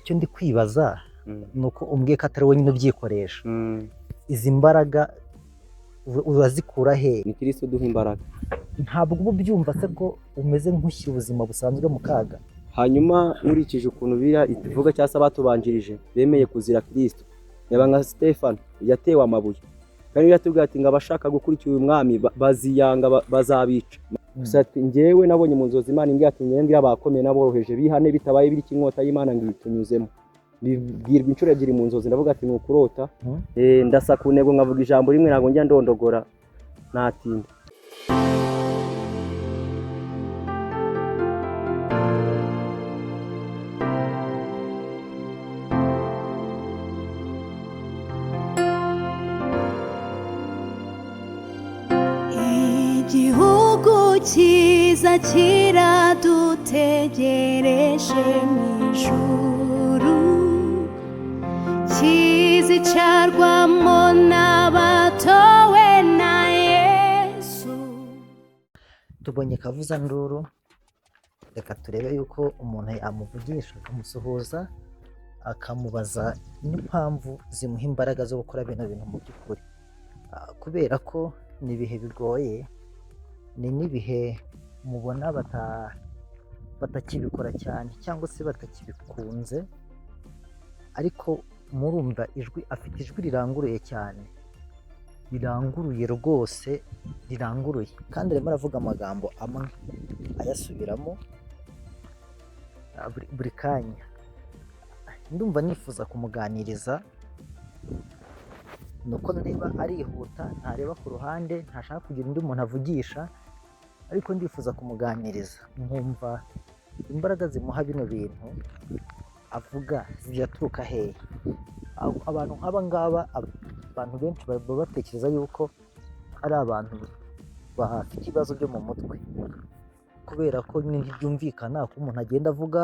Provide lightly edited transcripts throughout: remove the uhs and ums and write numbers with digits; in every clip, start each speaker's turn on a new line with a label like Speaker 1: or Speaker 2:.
Speaker 1: icyo ndi kwibaza ni uko umbwiye ko atari wenyine ubyikoresha. Izi mbaraga urazikura he?
Speaker 2: Ni Kristo uduha imbaraga.
Speaker 1: Ntabwo uba ubyumva se ko umeze nk'ushyira ubuzima busanzwe mu kaga?
Speaker 2: Hanyuma nkurikije ukuntu biriya ivuga cyangwa se abatubanjirije bemeye kuzira Kristo, yaba nka Stefano yatewe amabuye, kandi yatubwiye ati ngo abashaka gukurikira uyu mwami baziyanga bazabica. Gusa ati njyewe nabonye mu nzozi Imana imbwira ati ngira abakomeye n'aboroheje bihane bitabaye biri inkota y'Imana ngo itunyuzemo. Bibwirwa inshuro ebyiri mu nzozi, ndavuga ati ni ukurota. Ndasa ku ntego nkavuga ijambo rimwe, ntabwo njya ndondogora natinda.
Speaker 3: Igihugu cyiza kiradutegereje mu ijuru, kizicarwamo n'abatowe na Yesu.
Speaker 1: Tubonye Kavuzanduru, reka turebe yuko umuntu yamuvugisha akamusuhuza, akamubaza n'impamvu zimuha imbaraga zo gukora bino bintu mu by'ukuri, kubera ko ni ibihe bigoye, ni n'ibihe mubona batakibikora cyane cyangwa se batakibikunze, ariko murumva afite ijwi riranguruye cyane, riranguruye rwose, riranguruye, kandi arimo aravuga amagambo amwe ayasubiramo buri kanya. Ndumva nifuza kumuganiriza, nuko niba arihuta ntareba ku ruhande, ntashaka kugira undi muntu avugisha, ariko ndifuza kumuganiriza nkumva imbaraga zimuha bino bintu avuga ziyaturuka hehe. Abantu nk'aba ngaba, abantu benshi baba batekereza yuko ari abantu bafite ibibazo byo mu mutwe, kubera ko ntibyumvikana ko umuntu agenda avuga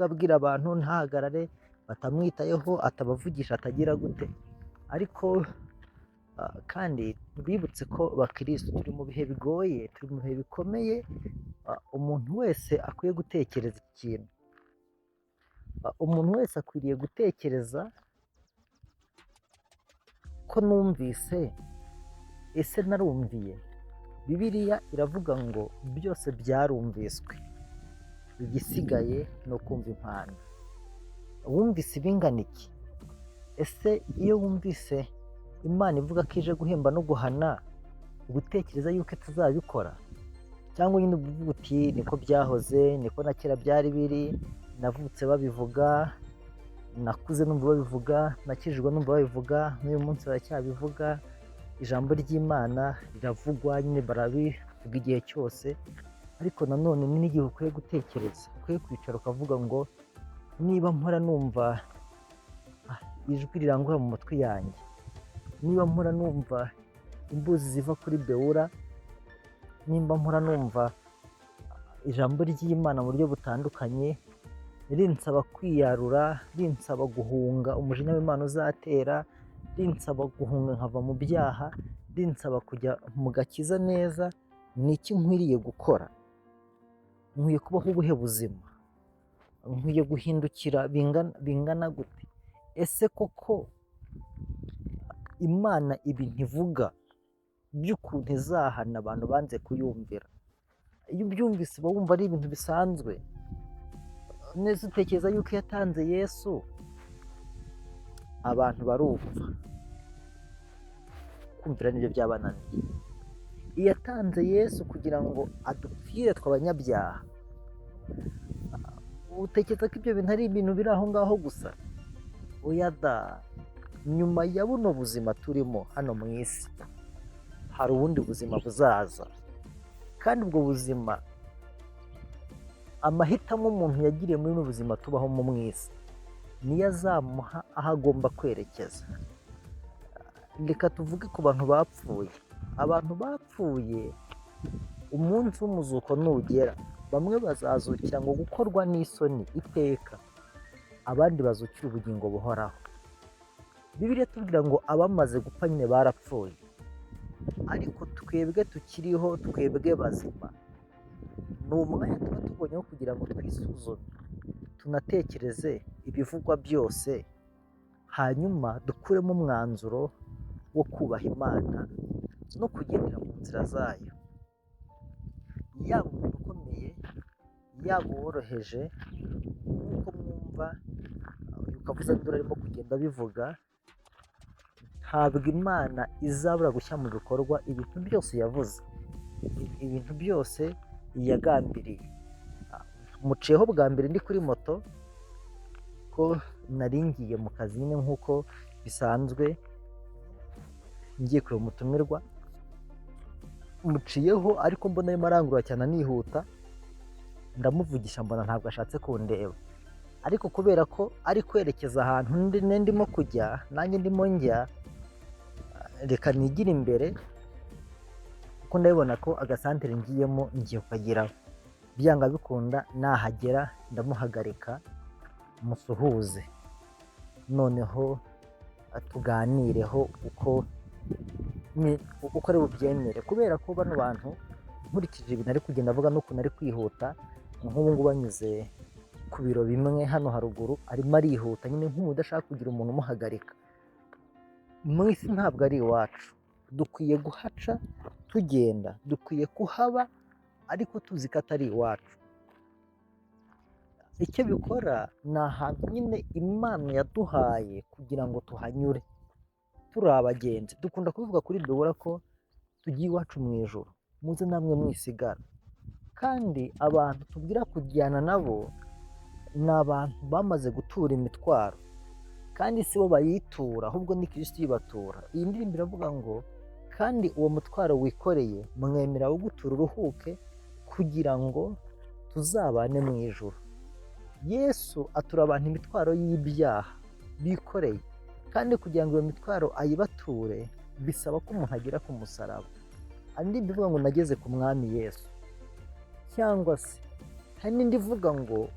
Speaker 1: abwira abantu ntahagarare, batamwitayeho, atabavugisha, atagira gute. Ariko kandi bibutse ko bakristo turi mu bihe bigoye, turi mu bihe bikomeye. Umuntu wese akwiye gutekereza ikintu, umuntu wese akwiriye gutekereza ko numvise, ese narumviye? Bibiliya iravuga ngo byose byarumviswe, igisigaye ni ukumva impanda. Wumvise ibingana iki? Ese iyo wumvise Imana ivuga ko ije guhemba no guhana, ugutekereza yuko tuzabikora? Cyangwa nyine uvuga uti niko byahoze, niko na kera byari biri, navutse babivuga, nakuze numva babivuga, nakijijwe numva babivuga, n'uyu munsi baracyabivuga, ijambo ry'Imana riravugwa, nyine barabivuga igihe cyose. Ariko nanone ni n'igihe ukwiye gutekereza, ukwiye kwicara ukavuga ngo niba mpora numva ijwi rirangurura mu matwi yanjye, niba mpora numva imbuzi ziva kuri Bewura, nimba mpora numva ijambo ry'Imana mu buryo butandukanye rinsaba kwiyarura, rinsaba guhunga umujinya w'Imana uzatera, rinsaba guhunga nkava mu byaha, rinsaba kujya mu gakiza neza, ni iki nkwiriye gukora? Nkwiye kubaho ubuhe buzima? Nkwiye guhindukira bingana gute? Ese koko Imana ibi ntivuga by'ukuntu izahana abantu banze kuyumvira? Iyo ubyumvise uba wumva ari ibintu bisanzwe. Neza utekereza yuko yatanze Yesu abantu barupfa, kumvira nibyo byabananiye. Iyo yatanze Yesu kugira ngo adupfire tw'abanyabyaha, utekereza ko ibyo bintu ari ibintu biri aho ngaho gusa? Oya da, nyuma ya buno buzima turimo hano mu isi hari ubundi buzima buzaza, kandi ubwo buzima, amahitamo umuntu yagiriye muri buno buzima tubaho mu isi niyo azamuha aho agomba kwerekeza. Reka tuvuge ku bantu bapfuye. Abantu bapfuye, umunsi w'umuzuko nugera, bamwe bazazukira ngo gukorwa n'isoni iteka, abandi bazukira ubugingo buhoraho. Bibiliya tubwira ngo abamaze gupfa nyine barapfuye, ariko twebwe tukiriho, twebwe bazima, ni umwanya tuba tubonyeho kugira ngo twisuzume, tunatekereze ibivugwa byose, hanyuma dukuremo umwanzuro wo kubaha Imana no kugendera mu nzira zayo. Yaba umuntu ukomeye, yaba uworoheje, nk'uko mwumva uyu Kavuzanduru arimo kugenda abivuga, ntabwo Imana izabura gushyira mu bikorwa ibintu byose yavuze, ibintu byose yagambiriye. Muciyeho bwa mbere ndi kuri moto ko nari ngiye mu kazi nyine nk'uko bisanzwe, ngiye kureba umutumirwa, muciyeho ariko mbona arimo arangurura cyane anihuta, ndamuvugisha mbona ntabwo ashatse kundeba, ariko kubera ko ari kwerekeza ahantu ndimo kujya nanjye ndimo njya, reka nigire imbere kuko ndabibona ko agasantere ngiyemo ngiye kukageraho, byanga bikunda nahagera ndamuhagarika musuhuze, noneho tuganireho uko ari bubyemere, kubera ko bano bantu nkurikije ibintu ari kugenda avuga n'ukuntu ari kwihuta, nk'ubu ngubu anyuze ku biro bimwe hano haruguru arimo arihuta nyine nk'umuntu udashaka kugira umuntu umuhagarika. Mu isi ntabwo ari iwacu, dukwiye guhaca tugenda, dukwiye kuhaba ariko tuzi ko atari iwacu. Icyo bikora ni ahantu nyine Imana yaduhaye kugira ngo tuhanyure turi abagenzi. Dukunda kubivuga kuri Debora ko tugiye iwacu mu ijoro, muze namwe mwisigara, kandi abantu tubwira kujyana nabo ni abantu bamaze gutura imitwaro, kandi si bo bayitura ahubwo ni Kristo uyibatura. Iyi ndirimbo iravuga ngo kandi uwo mutwaro wikoreye mwemera wo gutura uruhuke kugira ngo tuzabane mu ijoro. Yesu atura abantu imitwaro y'ibyaha bikoreye, kandi kugira ngo iyo mitwaro ayibature bisaba ko umuntu agera ku musaraba. Hari n'indi ivuga ngo nageze ku mwami Yesu, cyangwa se hari n'indi ivuga ngo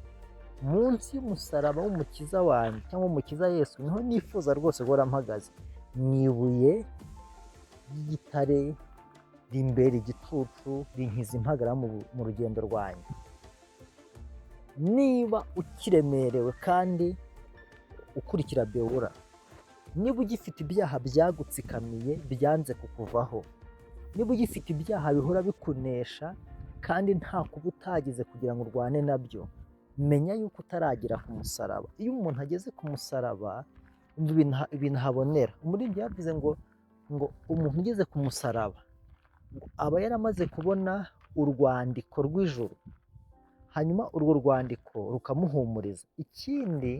Speaker 1: munsi y'umusaraba w'umukiza wanjye cyangwa umukiza Yesu niho nifuza rwose guhora mpagaze, ni ibuye ry'igitare rimbera igicucu, rinkiza impagarara mu rugendo rwanjye. Niba ukiremerewe kandi ukurikira Debora, niba ugifite ibyaha byagutsikamiye byanze kukuvaho, niba ugifite ibyaha bihora bikunesha kandi nta kuba utagize kugira ngo urwane nabyo, menya yuko utaragera ku musaraba. Iyo umuntu ageze ku musaraba ibintu ahabonera. Umuririmbyi yavuze ngo umuntu ugeze ku musaraba aba yaramaze kubona urwandiko rw'ijuru, hanyuma urwo rwandiko rukamuhumuriza. Ikindi,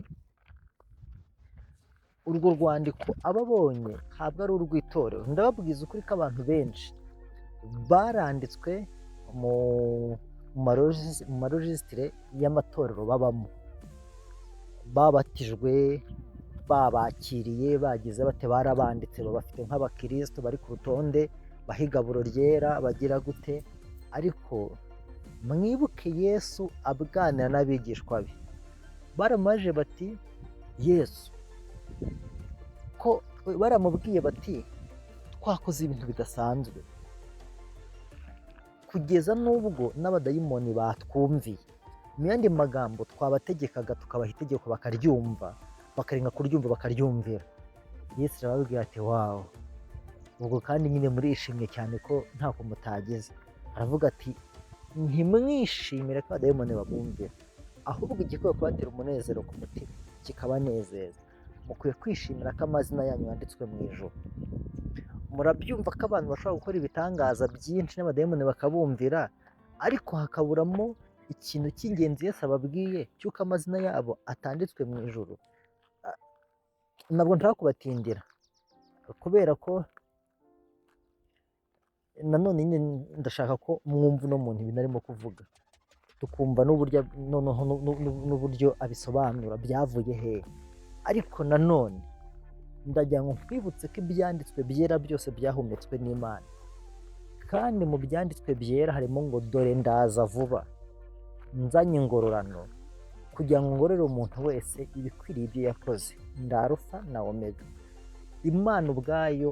Speaker 1: urwo rwandiko aba abonye ntabwo ari urw'itorero. Ndababwiza ukuri ko abantu benshi baranditswe mu marojisitire y'amatorero babamo, babatijwe, babakiriye, bagize bate, barabanditse, babafite nk'abakristo bari ku rutonde, baha igaburo ryera, bagira gute. Ariko mwibuke Yesu aganira n'abigishwa be, baramaje bati Yesu ko baramubwiye bati twakoze ibintu bidasanzwe, kugeza n'ubwo n'abadayimoni batwumviye. Mu yandi magambo twabategekaga tukabaha itegeko bakaryumva, bakarenga kuryumva bakaryumvira. Yesu arababwira ati wawu, ubwo kandi nyine murishimye cyane ko ntako mutagize. Aravuga ati ntimwishimire ko abadayimoni babumvira, ahubwo igikwiye kubatera umunezero ku mutima kikabanezeza. Mukwiye kwishimira ko amazina yanyu yanditswe mu ijuru. Murabyumva ko abantu bashobora gukora ibitangaza byinshi n'abadayimoni bakabumvira, ariko hakaburamo ikintu cy'ingenzi Yesu ababwiye cy'uko amazina yabo atanditswe mu ijuru. Ntabwo nshaka kubatindira kubera ko nanone nyine ndashaka ko mwumva uno muntu ibintu arimo kuvuga, tukumva n'uburyo abisobanura byavuye hehe. Ariko nanone ndagira ngo nkwibutse ko ibyanditswe byera byose byahumetswe n'Imana, kandi mu byanditswe byera harimo ngo dore ndaza vuba nzanye ingororano kugira ngo ngorere umuntu wese ibikwiriye ibyo yakoze, ndi Alufa na Omega. Imana ubwayo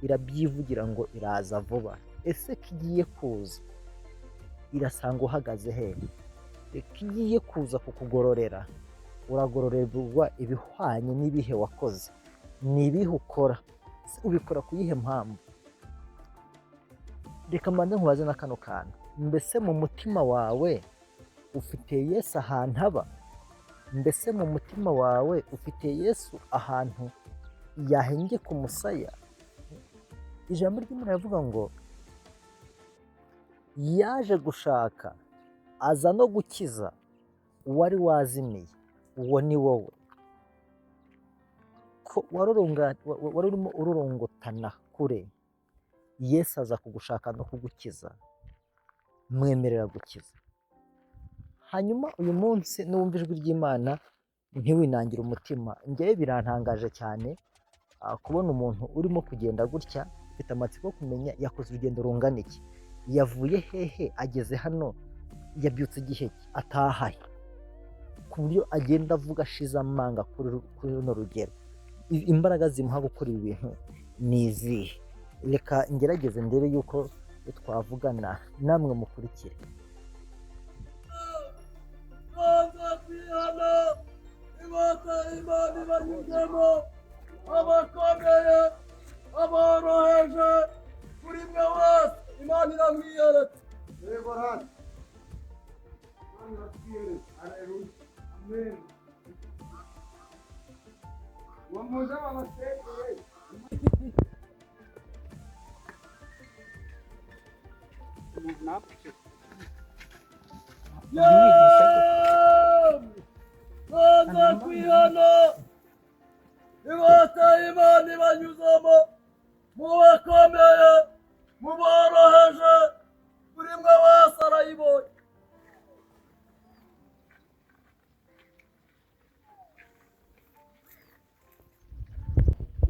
Speaker 1: irabyivugira ngo iraza vuba. Ese ko igiye kuza irasanga uhagaze hehe? reka iyo igiye kuza kukugororera uragororerwa ibihwanye n'ibihe wakoze, ni ibihe ukora, ubikora ku yihe mpamvu? Reka mbanze nkubaze na kano kantu, mbese mu mutima wawe ufite Yesu ahantu aba? Mbese mu mutima wawe ufite Yesu ahantu yahengeye ku musaya? Ijambo ry'Imana rivuga ngo yaje gushaka aza no gukiza uwari wazimiye, uwo ni wowe. Ko wari urimo ururongotana kure, Yesu aza kugushaka no kugukiza, mwemerera gukiza. Hanyuma uyu munsi nuwumva ijwi ry'Imana ntiwinangire umutima. Njyewe birantangaje cyane kubona umuntu urimo kugenda gutya, mfite amatsiko yo kumenya yakoze urugendo rungana iki, yavuye hehe ageze hano, yabyutse igihe atahaye, ku buryo agenda avuga ashize amanga kuri runo rugero. Imbaraga zimuha gukora ibi bintu ni izihe? Reka ngerageze ndebe yuko twavugana, namwe mukurikire.
Speaker 4: Imana ibanyuzemo, abakomeye, aboroheje, kuri mwe wese Imana iramwiyeretse. Yego rata. Imana iratwiyeretse. Haleluya. Amen. Wamuze abasekere. Naza kwihana, inkota y'Imana ibanyuzamo, mu bakomeye, mu boroheje, buri mwe wese arayibonye.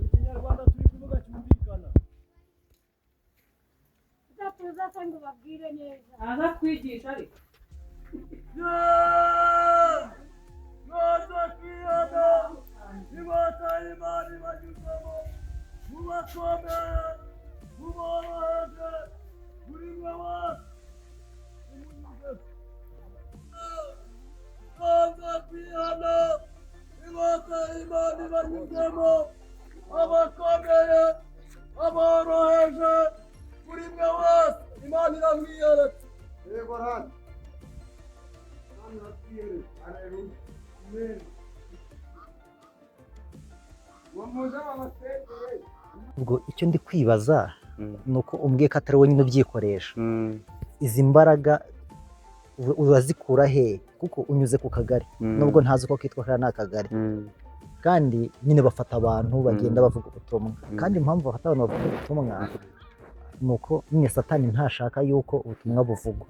Speaker 4: Ikinyarwanda turi kuvuga cyumvikana.
Speaker 5: Tuza se ngo babwire neza.
Speaker 6: aza kwigisha ariko
Speaker 4: Naza kwihana, inkota y'Imana ibanyuzamo, mu bakomeye, mu boroheje, buri mwe wese naza kwihana, inkota y'Imana ibanyuzamo, abakomeye, aboroheje, buri mwe wese Imana iramwiyeretse. Yego rata. Imana iratwiyeretse. Haleluya. Amen. Wamuze abasekere.
Speaker 1: Ubwo icyo ndi kwibaza ni uko umbwiye ko atari wowe nyine ubyikoresha. Izi mbaraga urazikura he? Kuko unyuze ku kagari, nubwo ntazi ko kitwa kariya ni akagari, kandi nyine bafata abantu bagenda bavuga ubutumwa. Kandi impamvu bafata abantu bavuga ubutumwa ni uko nyine Satani ntashaka yuko ubutumwa buvugwa.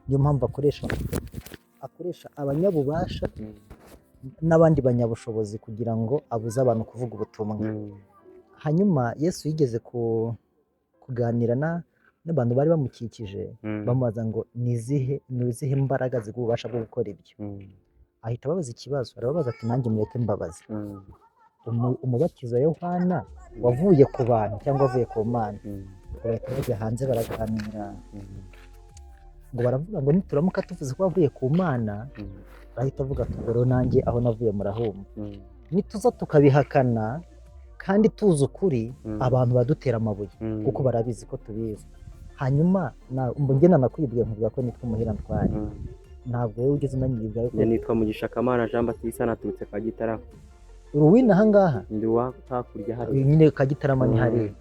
Speaker 1: Niyo mpamvu akoresha abanyabubasha n'abandi banyabushobozi kugira ngo abuze abantu kuvuga ubutumwa. Hanyuma Yesu yigeze kuganira n'abantu bari bamukikije, bamubaza ngo ni izihe mbaraga ziguha ububasha bwo gukora ibyo? Ahita ababaza ikibazo, arababaza ati nanjye mureke mbabaze, umubatizo wa Yohana wavuye ku bantu cyangwa wavuye ku Mana? Bahita bajya hanze baraganira, ngo baravuga ngo nituramuka tuvuze ko wavuye ku Mana, bahita avuga ati rero nanjye aho navuye murahumva. Nituza tukabihakana kandi tuzi ukuri, abantu badutera amabuye kuko barabizi ko tubizi. Hanyuma njye nanakwibwiye nkuvuga ko nitwa Muhira Ntwari, ntabwo wowe ugeze unanyibwa yuko
Speaker 2: nitwa Mugishakamana Jean Baptiste, naturutse Kagitarama.
Speaker 1: uruwina ahangaha
Speaker 2: Ndi wa hakurya hari
Speaker 1: nyine Kagitarama ni hari,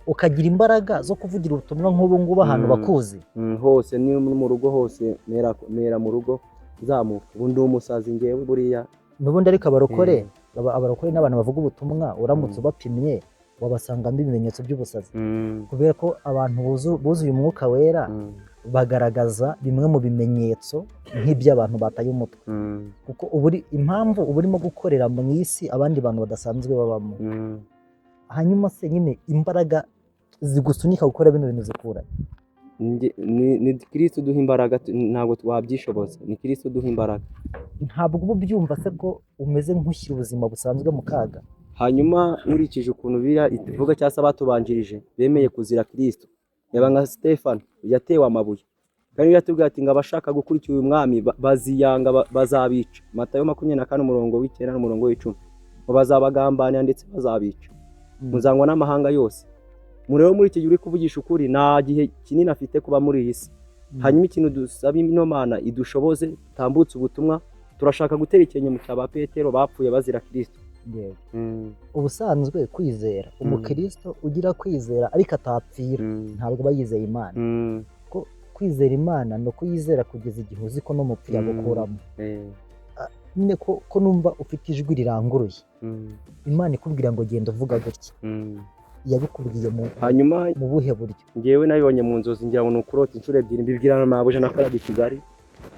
Speaker 1: ukagira imbaraga zo kuvugira ubutumwa nk'ubu ngubu ahantu bakuzi
Speaker 2: hose, ni mu rugo hose, mera mu rugo zamuka. Ubu ndi umusazi njyewe buriya.
Speaker 1: n'ubundi ariko abarokore n'abantu bavuga ubutumwa uramutse ubapimye wabasangamo ibimenyetso by'ubusazi, kubera ko abantu buzuye umwuka wera bagaragaza bimwe mu bimenyetso nk'iby'abantu bataye umutwe, kuko impamvu uba urimo gukorera mu isi abandi bantu badasanzwe babamo. Hanyuma se nyine imbaraga zigusunika gukora bino bintu zikura?
Speaker 2: Ni Kristo duha imbaraga, ntabwo twabyishoboza. Ni Kristo duha imbaraga.
Speaker 1: Ntabwo uba ubyumva se ko umeze nk'ushyira ubuzima busanzwe mu kaga?
Speaker 2: Hanyuma nkurikije ukuntu ivuga cyangwa se abatubanjirije bemeye kuzira Kristo, yaba nka Stefano yatewe amabuye, kandi yatubwiye ati ngo abashaka gukurikira uyu mwami baziyanga bazabica. Matayo 24:9 n'umurongo w'10 ngo bazabagambanira ndetse bazabica muzangwa n'amahanga yose. Rero muri iki gihe uri kuvugisha ukuri nta gihe kinini afite kuba muri iyi si. Hanyuma ikintu dusaba ino Mana idushoboze tambutse ubutumwa. Turashaka gutera ikenye mu cyaba Petero bapfuye bazira Kristo.
Speaker 1: Ubusanzwe kwizera umukristo ugira kwizera ariko atapfira ntabwo bayizeye Imana. Ko kwizera Imana no kuyizera kugeza igihe uzi ko no mupfu yagukuramo. Nyine ko numva ufite ijwi riranguruye. Imana ikubwira ngo genda uvuga gutya. Yabikubwiye
Speaker 2: hanyuma
Speaker 1: mu buhe buryo?
Speaker 2: Ngewe nabibonye mu nzozi ngira ngo nukurota inshuro ebyiri mbibwira n'amabuja nakoraga i Kigali.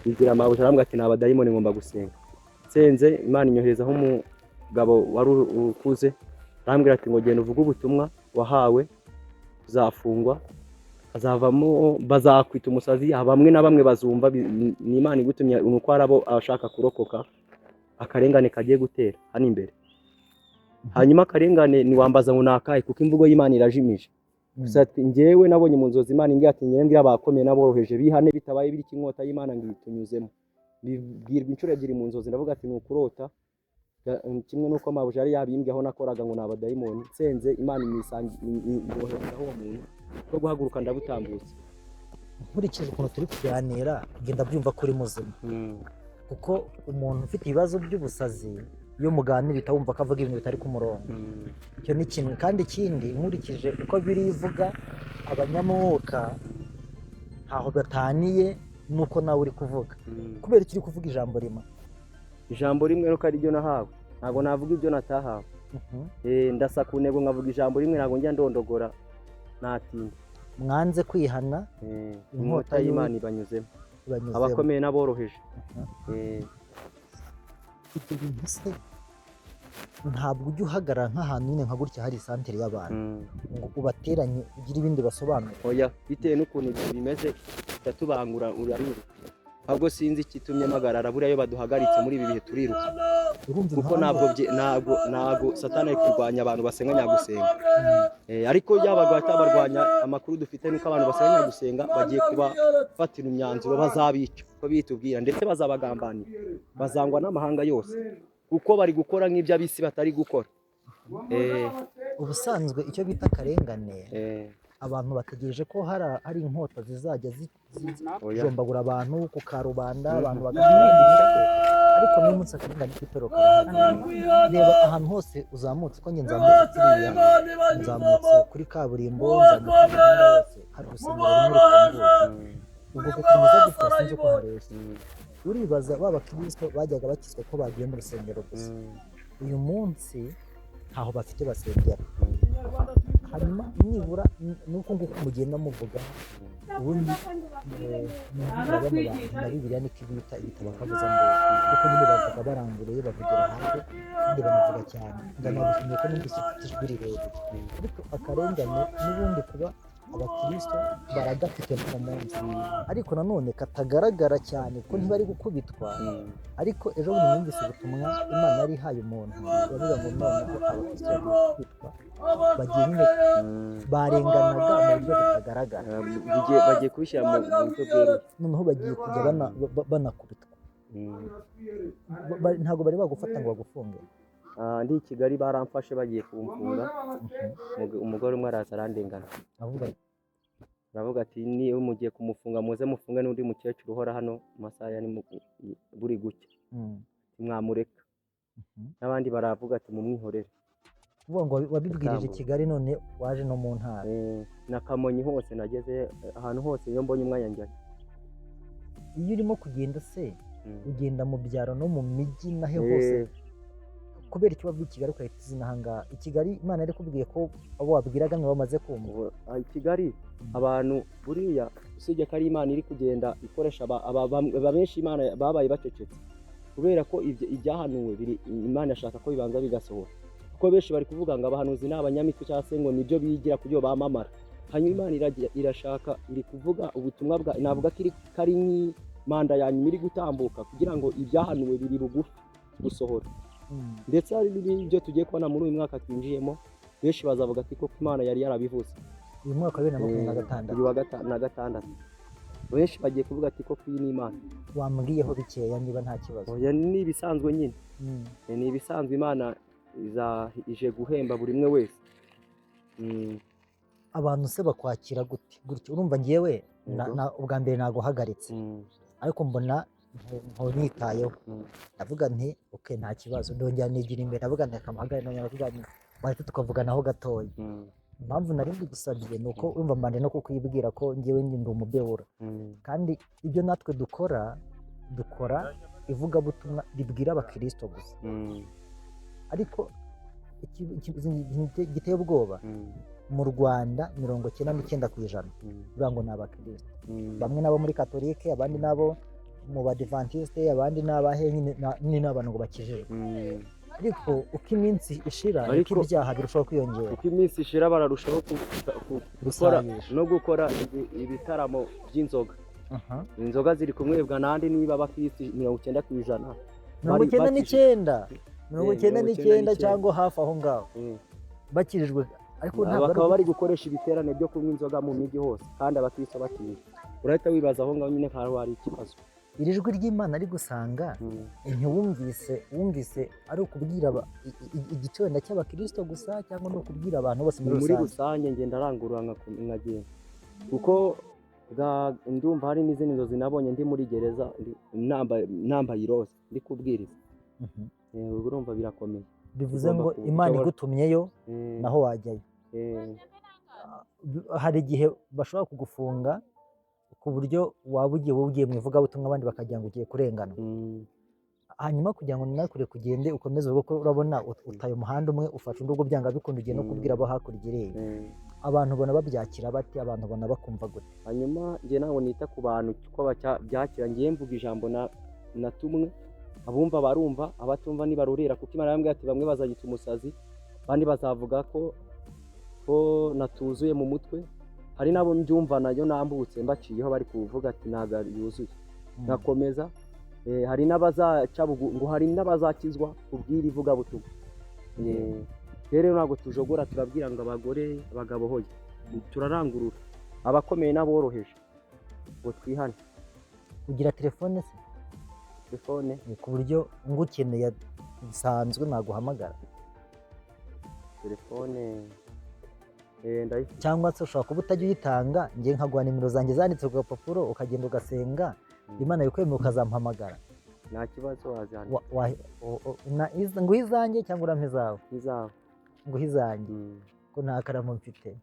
Speaker 2: Bibwira amabuja arambwira ati n'abadayimoni ngomba gusenga. Senze Imana inyoherezaho umugabo wari ukuze arambwira ati ngo genda uvuge ubutumwa wahawe uzafungwa azavamo bazakwita umusazi. Bamwe na bamwe bazumva ni Imana igutumye nuko arabo ashaka kurokoka akarengane kagiye gutera hano imbere. Hanyuma akarengane niwambaza ngo nakaye kuko imvugo y'Imana irajimije. Gusa ngewe nabonye mu nzozi Imana ingiye ati ngira abakomeye naboroheje bihane bitabaye biri kinkota y'Imana ngitunyuzemo. Bibwirwa inshuro ebyiri mu nzozi ndavuga ati nukurota kimwe nuko amabuja yari yabimbye aho nakoraga ngo n'abadayimoni. Senze Imana imwoherezaho uwo muntu ko guhaguruka ndabutambutse.
Speaker 1: Nkurikije ukuntu turi kuganira genda byumva kuri muzima. Kuko umuntu ufite ibibazo by'ubusazi iyo muganira itawumva kavuga ibintu bitari ku murongo. Icyo ni kimwe kandi ikindi nkurikije uko biri ivuga abanyamwuka ntaho bataniye nuko nawe uri kuvuga. Kubera iki uri kuvuga ijambo rimwe nuko ari ryo nahawe. Ntago navuga ibyo natahawe. Ndasa ku ntego nkavuga ijambo rimwe ntago njya ndondogora natinda. Mwanze kwihana inkota y'Imana ibanyuzemo. Abakomeye n'aboroheje. Ibyo bintu se ntabwo ujya uhagarara nk'ahantu nyine nka gutya hari santere y'abantu ngo ubateranye ugire ibindi basobanura.
Speaker 2: Oya bitewe n'ukuntu bimeze datubangura uriruka. Ahubwo sinzi ikitumye magarara buriya yo baduhagaritse muri ibi bihe turiruka. Kuko ntabwo Satani ari kurwanya abantu basenga nyagusenga. Ariko yabaga atabarwanya amakuru dufite nuko abantu basenga nyagusenga bagiye kuba fatira imyanzuro bazabica ko bitubwira ndetse bazabagambanira bazangwa n'amahanga yose kuko bari gukora nk'ibyo abisi batari gukora.
Speaker 1: Ubusanzwe icyo bita akarengane abantu bategereje ko hari inkota zizajya zijombagura abantu ku karubanda abantu bagaharanira. Ariko niyo munsi akarengane k'itoro karahari. Reba ahantu hose uzamutse ko njye nzamutse kiriya nzamutse kuri kaburimbo nzamutse ahandi hose hari urusengero rumwe rufunguye. Ubwo gukomeza gupfa sinzi uko hareshya. Uribaza b'abakristo bajyaga bakizwa ko bagiye mu rusengero gusa. Uyu munsi ntaho bafite basengera. Hanyuma nibura nuko nguko mugenda muvuga ubundi na Bibiliya niko ibita ibitabo akavuza ngo kuko nyine bavuga baranguruye bavugira hanze kandi banavuga cyane. Ndanagushimiye ko numvise ufite ijwi rirerire. Ariko akarengane n'ubundi kuba abakristo baragafite mu munsi ariko nanone katagaragara cyane kuko ntibari gukubitwa. Ariko ejo bundi numvise ubutumwa Imana yari ihaye umuntu bavuga ngo noneho abakristo bagiye gukubitwa bagiye nyine barenganaga mu buryo butagaragara.
Speaker 2: Bagiye kubishyira mu buryo bweruye.
Speaker 1: Noneho bagiye kujya banakubitwa. Ntabwo bari bagufata ngo bagufunge.
Speaker 2: Ndi i Kigali baramfashe bagiye kumfunga. Umugore umwe araza arandengana aravuga ati niba mugiye kumufunga muze mufunge n'undi mukecuru uhora hano mu masaha ya buri gucya mwamureka. N'abandi baravuga ati mumwihorere.
Speaker 1: Uvuga ngo wabibwirije Kigali none waje no mu ntara.
Speaker 2: Na Kamonyi hose nageze ahantu hose iyo mbonye umwanya njyayo.
Speaker 1: Iyo urimo kugenda se ugenda mu byaro no mu mijyi nahe hose kubera icyo wavuye i Kigali ukahita izina ahangaha i Kigali Imana yari kubwiye ko abo wabwiraga ngo bamaze kumva.
Speaker 2: I Kigali abantu buriya usibye ko ari Imana iri kugenda ikoresha benshi Imana babaye bacecetse kubera ko ibyahanuwe biri Imana yashaka ko bibanza bigasohora kuko benshi bari kuvuga ngo abahanuzi ni abanyamitwe cyangwa se ngo nibyo bigira kubyo bamamara. Hanyuma Imana irashaka iri kuvuga ubutumwa bwa navuga ko ari nk'imanda yanyuma iri gutambuka kugira ngo ibyahanuwe biri bugufi gusohora. Ndetse hari n'ibyo tugiye kubona muri uyu mwaka twinjiyemo benshi bazavuga ati ko Imana yari yarabivuze.
Speaker 1: Uyu mwaka wa 2026
Speaker 2: na gatandatu benshi bagiye kuvuga ati ko iyi ni Imana.
Speaker 1: wambwiyeho bikeya niba nta kibazo.
Speaker 2: Oya ni ibisanzwe nyine.
Speaker 1: Mm.
Speaker 2: Ni ibisanzwe Imana ije guhemba buri umwe wese.
Speaker 1: Abantu se bakwakira gute gutyo? Urumva ngewe
Speaker 2: Yego.
Speaker 1: ubwa mbere naguhagaritse ariko mbona ntunyitayeho, ndavuga nti okay nta kibazo, ndongera nigira imbere ndavuga nti akamuhagarare, nongera ndavuga nti wahita tukavuganaho gatoya. Impamvu nari mbigusabye ni uko urumva mbanje no kukwibwira ko ngewe ndi umubewura, kandi ibyo natwe dukora ivugabutumwa ribwira abakristo gusa, ariko giteye ubwoba mu Rwanda 99% bivuga ngo ni abakristo, bamwe nabo muri katolike, abandi nabo mu badivantiste, abandi n'abahe nyine n'abantu ngo bakijijwe. Ariko uko iminsi ishira ariko ibyaha birushaho kwiyongera,
Speaker 2: uko iminsi ishira bararushaho gukora ibitaramo by'inzoga. Inzoga ziri kumwebwa nandi niba abakristo 90%,
Speaker 1: 99 cyangwa hafi aho ngaho bakijijwe, ariko ntabwo
Speaker 2: bakaba bari gukoresha ibiterane byo kunywa inzoga mu migi hose kandi abakristo batinya. Urahita wibaza aho ngaho nyine nkaho hari ikibazo.
Speaker 1: Iri jwi ry'Imana ari gusanga wumvise ari ukubwira igice wenda cy'abakristo gusa cyangwa no kubwira abantu bose
Speaker 2: muri rusange ngenda arangurura nkagenda, kuko ndumva hari n'izindi nzozi nabonye ndi muri gereza nambaye iroza ndi kubwiriza. Urumva birakomeye,
Speaker 1: bivuze ngo Imana igutumyeyo naho wajyayo. Hari igihe bashobora kugufunga ku buryo waba ugiye mu ivugabutumwa abandi bakagira ngo ugiye kurengana, hanyuma kugira ngo nakure kugende ukomeze kuko urabona utaye umuhanda umwe ufashe undi ubwo byanga bikunda ugiye no kubwira abo hakurya ireye. Abantu bona babyakira bati, abantu bona bakumva gute?
Speaker 2: Hanyuma ngiye nawe nita ku bantu ko byakira, ngiye mvuga ijambo natumwe, abumva barumva, abatumva nibarurira, kuko Imana yambwiye ati bamwe bazagita umusazi, abandi bazavuga ko natuzuye mu mutwe. Hari nabo mbyumva nayo nambutse mbaciyeho bari kuvuga ati ntago yuzuye, ngakomeza. Hari n'abazaca ngo hari n'abazakizwa kubwira ivugabutumwa. Rero ntabwo tujogora, turabwira ngo abagore abagabo hoye, turarangurura abakomeye n'aboroheje ngo twihane.
Speaker 1: Ugira telefone se?
Speaker 2: Telefone
Speaker 1: ku buryo ngukeneye bisanzwe naguhamagara
Speaker 2: telefone
Speaker 1: cyangwa se ushobora kuba utajya uyitanga, njye nkaguha nimero zanjye zanditse ku gapapuro ukagenda ugasenga, Imana bikwemera ukazampamagara.
Speaker 2: Nta kibazo wazana.
Speaker 1: Nguhe izanjye cyangwa urampe izawe?
Speaker 2: Izawe.
Speaker 1: Nguhe izanjye ko nta karamu mfite.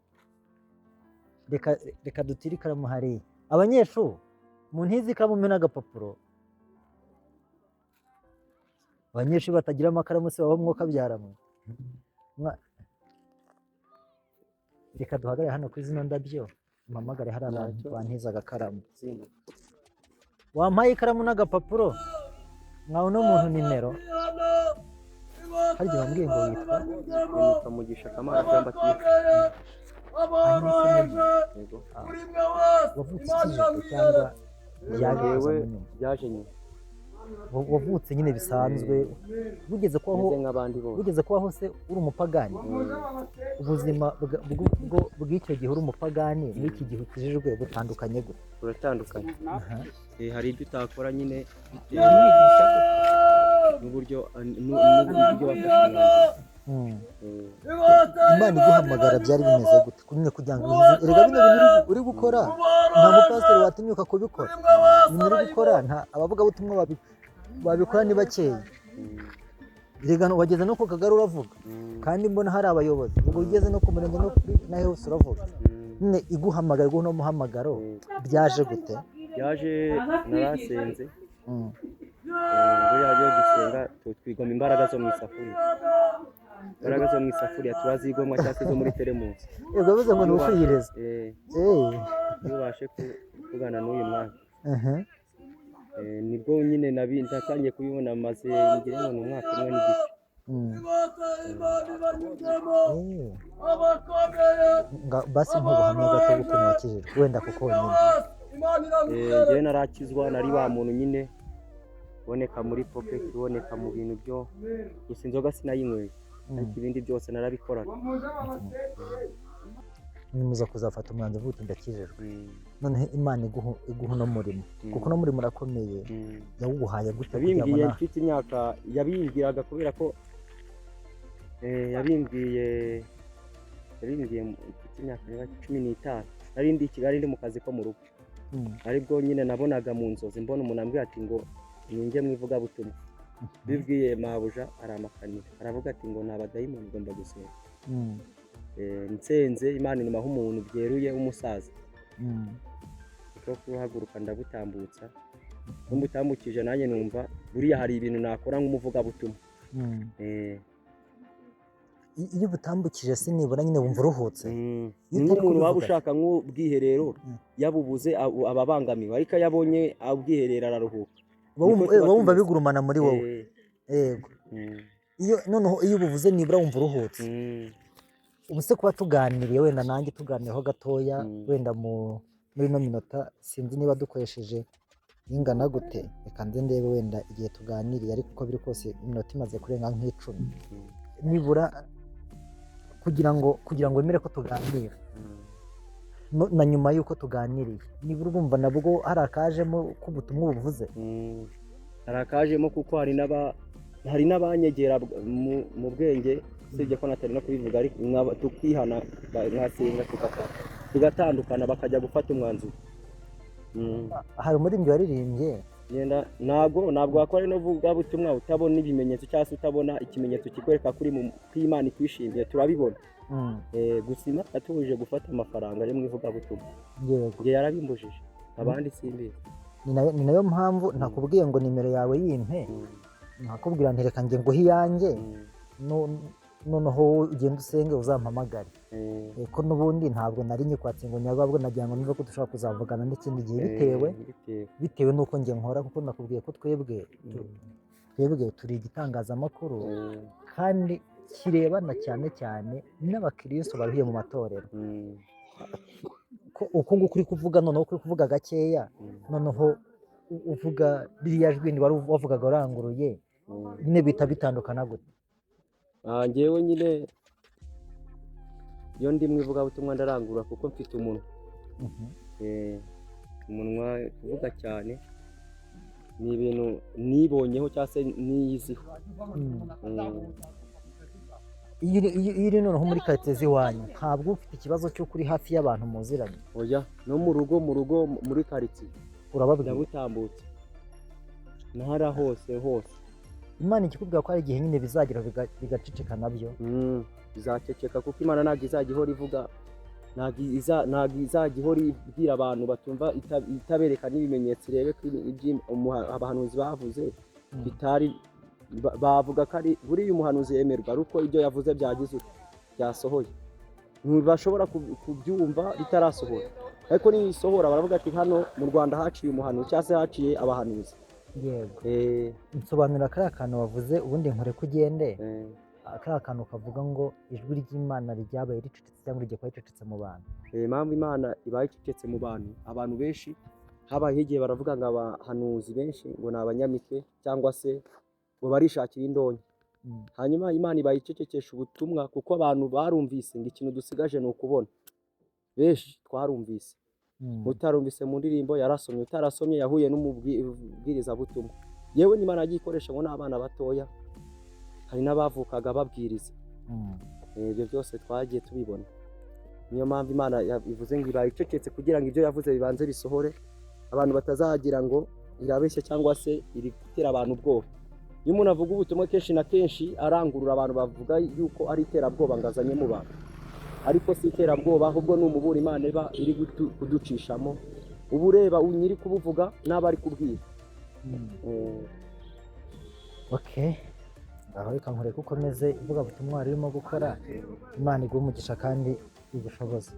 Speaker 1: Reka dutire ikaramu hariya. Abanyeshuri muntize ikaramu mpe n'agapapuro. Abanyeshuri batagira amakaramu se baba mwuka byaramwe. Reka duhagarare hano kuri zino ndabyo, mpamagare hari abantu bantiza agakaramu. Wampaye ikaramu n'agapapuro, nkawe uno muntu nimero. Hari igihe wambwiye ngo
Speaker 2: witwa Mugisha Kamara cyangwa
Speaker 1: wavutse ikijijwe cyangwa
Speaker 2: byaje nyuma?
Speaker 1: Wavutse nyine bisanzwe, wigeze kubaho se uri umupagani? Ubuzima bw'icyo gihe uri umupagani n'iki gihe ukijijwe butandukanye gute?
Speaker 2: Buratandukanye. Hari ibyo utakora nyine n'uburyo wafashe.
Speaker 1: Imana iguhamagara byari bimeze gute kugira ngo erega bino bintu uri gukora nta mupasiteri watinyuka kubikora? Ibintu uri gukora nta abavugabutumwa babikora ni bakeya. Erega wageze no ku kagari uravuga, kandi mbona hari abayobozi, ubwo ugeze no ku murenge no nahe hose uravuga. None iguhamagara guno muhamagaro byaje gute?
Speaker 2: Byaje narasenze, yaje gusenga twigoma imbaraga zo mu isafuriya. Imbaraga zo mu isafuriya turazigomwa cyangwa zo muri teremusi.
Speaker 1: Yego bivuze ngo ni ukwiyireza.
Speaker 2: Ubashe kuvugana n'uyu mwana. Nibwo nyine natangiye kubibona, maze ngira ngo ni umwaka umwe n'igice.
Speaker 1: Basi nk'ubuhamya gato bw'ukuntu wakijijwe wenda kuko nyine.
Speaker 2: Njyewe narakizwa, nari wa muntu nyine uboneka muri pocket, uboneka mu bintu byo gusa inzoga sinayinyweye, ariko ibindi byose narabikoraga.
Speaker 1: nimuza kuzafata umwanzuro uvuga uti ndakijijwe
Speaker 2: Mm.
Speaker 1: noneho Imana iguha uno murimo kuko uno murimo urakomeye
Speaker 2: Mm.
Speaker 1: yawuguhaye gute kugira ngo
Speaker 2: yabimbwiye
Speaker 1: na
Speaker 2: mfite imyaka yabimbwiraga kubera ko yabimbwiye mfite imyaka niba 15 nari ndi i Kigali ndi mu kazi ko mu rugo aribwo nyine nabonaga mu nzozi mbona umuntu ambwira ati ngo ninjye mu ivugabutumwa bibwiye mabuja aramakanira aravuga ati ngo ni abadayimoni ugomba gusenga nsenze Imana inyumaho umuntu byeruye w'umusaza niko kuhaguruka ndabutambutsa n'umutambukije nanjye numva buriya hari ibintu nakora nk'umuvugabutumwa
Speaker 1: iyo ubutambukije se nibura nyine wumva uruhutse
Speaker 2: ni nk'umuntu waba ushaka nk'ubwiherero yabubuze ababangamiwe ariko iyo abonye ubwiherero araruhuka
Speaker 1: uba wumva bigurumana muri wowe yego noneho iyo ubuvuze nibura wumva uruhutse ubu se kuba tuganiriye wenda nanjye tuganiraho gatoya wenda muri ino minota sinzi niba dukoresheje ingana gute reka nze ndebe wenda igihe tuganiriye ariko uko biri kose iminota imaze kurenga nk'icumi nibura kugira ngo wemere ko tuganira na nyuma y'uko tuganiriye nibura urumva nabwo hari akajemo k'ubutumwa ubuvuze
Speaker 2: hari akajemo kuko hari n'abanyegera mu bwenge usibye ko natari no kubivuga ariko tukihana nkasenga tugatandukana bakajya gufata umwanzuro
Speaker 1: hari umuririmbyi waririmbye
Speaker 2: ntabwo wakora no vugabutumwa utabona ibimenyetso cyangwa se utabona ikimenyetso kikwereka kuri ko Imana ikwishimiye turabibona gusa Imana yatubujije gufata amafaranga yo mu ivugabutumwa njye yarabimbujije abandi simbizi
Speaker 1: ni nayo mpamvu ntakubwiye ngo nimero yawe yimpe nakubwira nti reka njye nguhe iyanjye noneho ugenda usenge uzampamagare ko n'ubundi ntabwo nari nyikwatse ngo nyabwo nagira ngo niba ko dushobora kuzavugana n'ikindi gihe bitewe n'uko njye nkora kuko nakubwiye ko twebwe turi igitangazamakuru kandi kirebana cyane cyane n'abakristo baruhiye mu matorero uko nguko uri kuvuga noneho uri kuvuga gakeya noneho uvuga biriya jwi wari wavugaga uranguruye nyine bita bitandukana gute
Speaker 2: njyewe nyine iyo ndi mu ivugabutumwa ndarangurura kuko mfite umunwa kuvuga cyane ni ibintu nibonyeho cyangwa se niyiziho
Speaker 1: iyo uri noneho muri karitsiye z'iwanyu ntabwo ufite ikibazo cy'uko uri hafi y'abantu muziranye
Speaker 2: oya no mu rugo muri karitsiye
Speaker 1: urababwira
Speaker 2: ndabutambutse ntahara hose
Speaker 1: Imana ikikubwira ko hari igihe nyine bizagira bigaceceka nabyo
Speaker 2: bizaceceka kuko Imana ntabwo izajya ihora ivuga ntabwo izajya ihora ibwira abantu batumva itabereka n'ibimenyetso irebe ko abahanuzi bavuze bitari bavuga ko ari buriya umuhanuzi yemerwa ari uko ibyo yavuze byagize byasohoye ntibashobora kubyumva bitarasohora ariko niyisohora baravuga ati hano mu Rwanda haciye umuhanuzi cyangwa se haciye abahanuzi
Speaker 1: yego nsobanura kariya kantu wavuze ubundi nkore ko ugende kariya kantu kavuga ngo ijwi ry'Imana ryabaye ricecetse cyangwa rigiye kuba ricecetse mu bantu
Speaker 2: impamvu Imana ibaye icecetse mu abantu benshi habaye igihe baravuga ngo abahanuzi benshi ngo ni abanyamitwe cyangwa se ngo barishakira indonke hanyuma Imana ibaye icecekesha ubutumwa kuko abantu barumvise ngo ikintu dusigaje ni ukubona benshi twarumvise utarumvise mu ndirimbo yarasomye utarasomye yahuye n'umubwirizabutumwa yewe n'Imana yagiye ikoresha ngo n'abana batoya hari n'abavukaga babwiriza ibyo byose twagiye tubibona niyo mpamvu Imana ivuze ngo ibaye icecetse kugira ngo ibyo yavuze bibanze bisohore abantu batazagira ngo irabeshya cyangwa se iri gutera abantu ubwoba iyo umuntu avuga ubutumwa kenshi na kenshi arangurura abantu bavuga yuko ari iterabwoba ngo azanye mu bantu ariko si iterabwoba ahubwo ni umubura Imana iba iri kuducishamo uba ureba nyiri kubuvuga n'aba ari kubwira
Speaker 1: aho reka nkore ko ukomeze ivuga butumwa urimo gukora Imana iguhe umugisha kandi igushoboze